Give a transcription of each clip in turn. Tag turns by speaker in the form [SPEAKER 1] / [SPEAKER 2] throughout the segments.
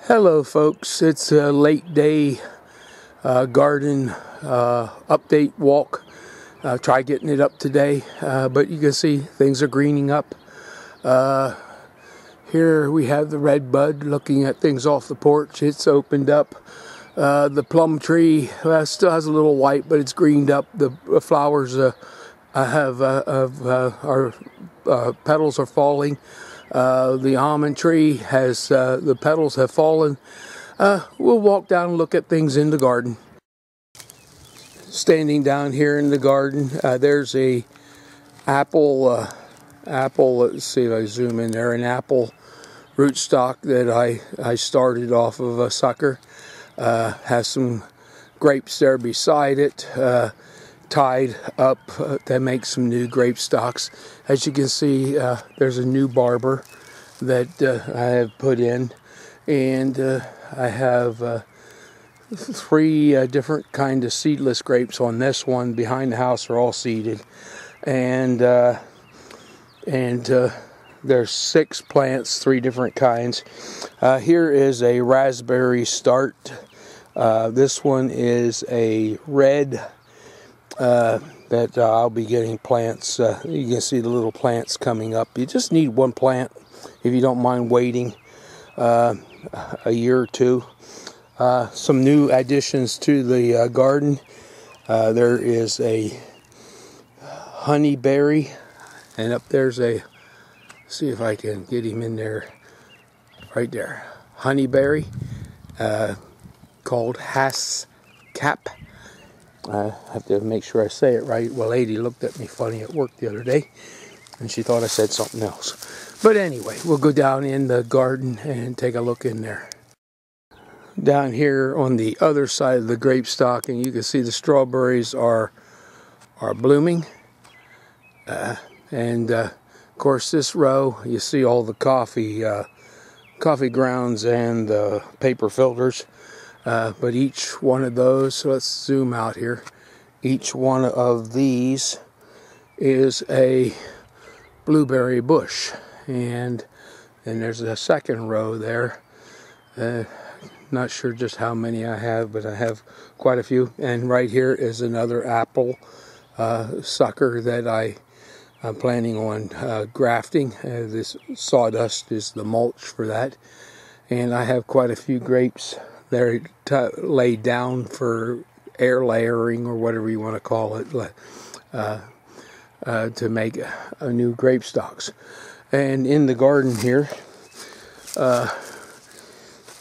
[SPEAKER 1] Hello folks, it's a late day garden update walk. Try getting it up today, but you can see things are greening up. Here we have the red bud looking at things off the porch. It's opened up. The plum tree still has a little white, but it's greened up. The flowers our petals are falling. The almond tree has the petals have fallen. We'll walk down and look at things in the garden. Standing down here in the garden, there's a apple. Let's see if I zoom in there. An apple rootstock that I started off of a sucker. Has some grapes there beside it. Tied up to make some new grape stalks. As you can see, there's a new barber that I have put in, and I have 3 different kind of seedless grapes on this one. Behind the house are all seeded, and there's 6 plants, 3 different kinds. Here is a raspberry start. This one is a red. That I'll be getting plants. You can see the little plants coming up. You just need 1 plant if you don't mind waiting a year or 2. Some new additions to the garden. There is a honeyberry, and up there's a, see if I can get him in there, right there, honeyberry, called Haskap. I have to make sure I say it right. Well, lady looked at me funny at work the other day, and she thought I said something else. But anyway, we'll go down in the garden and take a look in there. Down here on the other side of the grape stalk, and you can see the strawberries are blooming. And of course, this row, you see all the coffee grounds and the paper filters. But each one of those, so let's zoom out here, each one of these is a blueberry bush. And then there's a second row there. Not sure just how many I have, but I have quite a few. And right here is another apple sucker that I'm planning on grafting. This sawdust is the mulch for that. And I have quite a few grapes. They're laid down for air layering, or whatever you want to call it, to make a new grape stalks. And in the garden here, not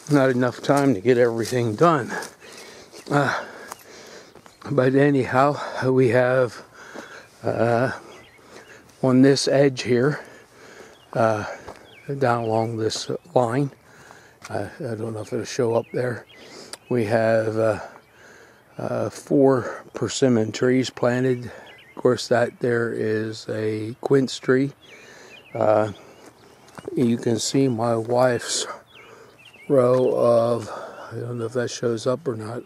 [SPEAKER 1] enough time to get everything done. But anyhow, we have on this edge here, down along this line, I don't know if it'll show up there. We have 4 persimmon trees planted. Of course, that there is a quince tree. You can see my wife's row of, I don't know if that shows up or not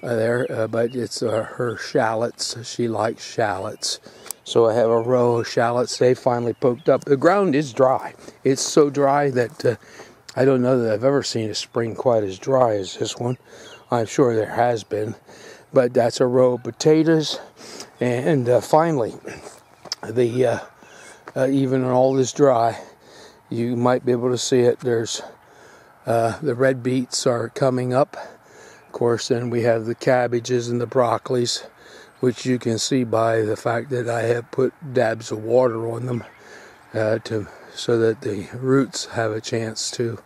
[SPEAKER 1] there, but it's her shallots. She likes shallots. So I have a row of shallots. They finally poked up. The ground is dry. It's so dry that I don't know that I've ever seen a spring quite as dry as this one. I'm sure there has been. But that's a row of potatoes. And finally, the even when all this dry, you might be able to see it. There's the red beets are coming up. Of course, then we have the cabbages and the broccolis, which you can see by the fact that I have put dabs of water on them so that the roots have a chance to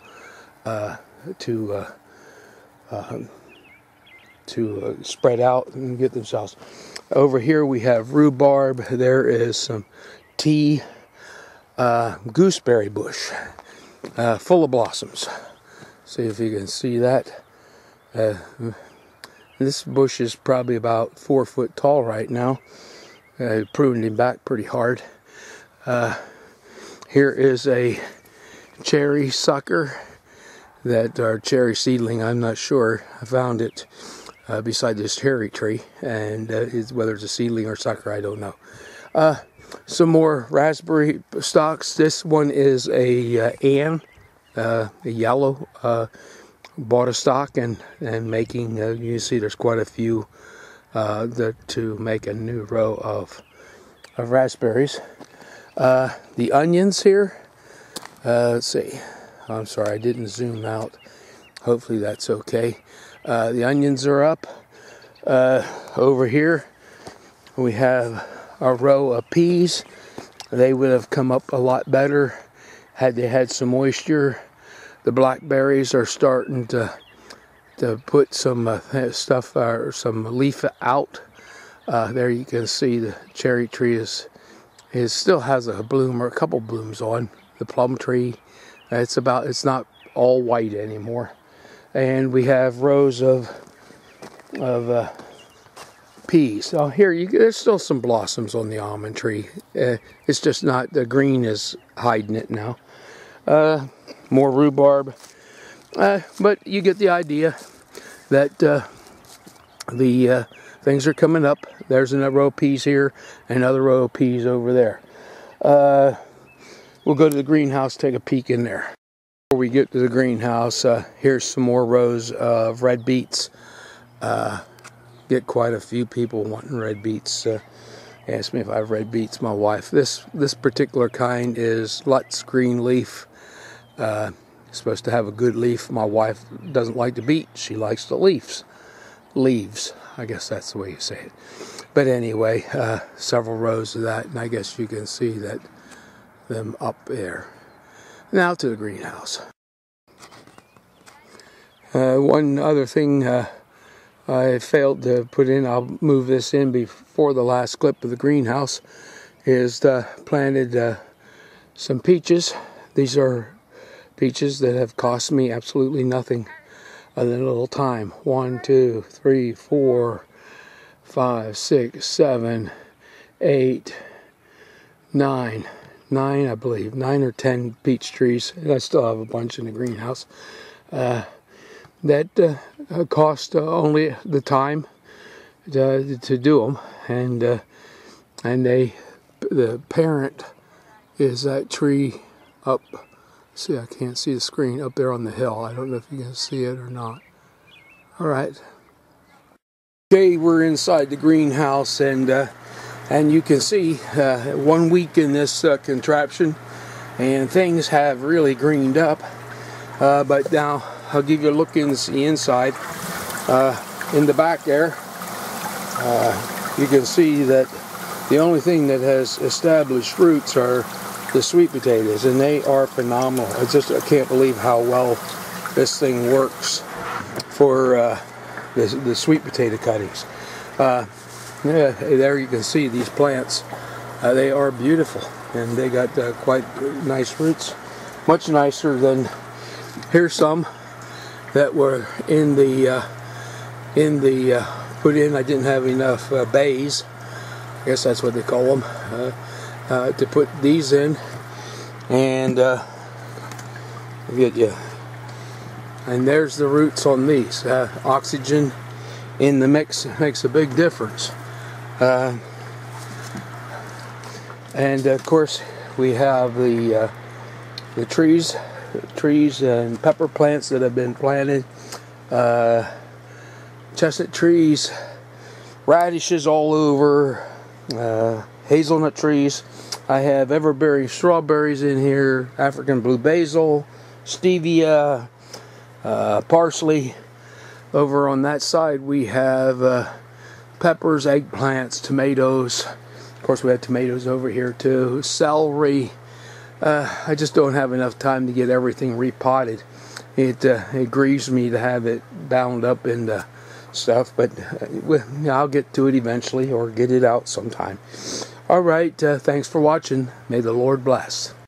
[SPEAKER 1] spread out and get themselves. Over here we have rhubarb. There is some tea gooseberry bush full of blossoms. See if you can see that. This bush is probably about 4 foot tall right now. I pruned him back pretty hard. Here is a cherry sucker, or cherry seedling, I'm not sure. I found it beside this cherry tree, and whether it's a seedling or sucker, I don't know. Some more raspberry stalks. This one is a Ann the yellow. Bought a stock and making, you see there's quite a few to make a new row of raspberries. The onions here, let's see, I'm sorry I didn't zoom out, hopefully that's okay. The onions are up. Over here we have a row of peas. They would have come up a lot better had they had some moisture. The blackberries are starting to put some stuff or some leaf out. There you can see the cherry tree is still has a bloom or a couple blooms on. The plum tree, it's not all white anymore. And we have rows of peas. Oh, here there's still some blossoms on the almond tree. It's just not, the green is hiding it now. More rhubarb, but you get the idea that the things are coming up. There's another row of peas here, another row of peas over there. We'll go to the greenhouse, take a peek in there. Before we get to the greenhouse, here's some more rows of red beets. Get quite a few people wanting red beets. Ask me if I have red beets. My wife. This particular kind is Lutz green leaf. Supposed to have a good leaf. My wife doesn't like the beet. She likes the leaves. I guess that's the way you say it. But anyway, several rows of that, and I guess you can see them up there. Now to the greenhouse. One other thing I failed to put in, I'll move this in before the last clip of the greenhouse, is planted some peaches. These are peaches that have cost me absolutely nothing other than a little time. 1, 2, 3, 4, 5, 6, 7, 8, 9, I believe. 9 or 10 peach trees, and I still have a bunch in the greenhouse. That cost only the time to do them, and the parent is that tree up. See, I can't see the screen up there on the hill. I don't know if you can see it or not. All right. Okay, we're inside the greenhouse, and you can see 1 week in this contraption, and things have really greened up. But now I'll give you a look in the inside. In the back there, you can see that the only thing that has established roots are the sweet potatoes, and they are phenomenal. I can't believe how well this thing works for the sweet potato cuttings. Yeah, there you can see these plants. They are beautiful, and they got quite nice roots, much nicer than. Here's some that were in the put in. I didn't have enough bays. I guess that's what they call them. To put these in, and and there's the roots on these. Oxygen in the mix makes a big difference. And of course we have the trees and pepper plants that have been planted, chestnut trees, radishes all over, hazelnut trees. I have everbearing strawberries in here, African blue basil, stevia, parsley. Over on that side we have peppers, eggplants, tomatoes. Of course we have tomatoes over here too, celery. I just don't have enough time to get everything repotted. It grieves me to have it bound up into stuff, but I'll get to it eventually, or get it out sometime. Alright, thanks for watching. May the Lord bless.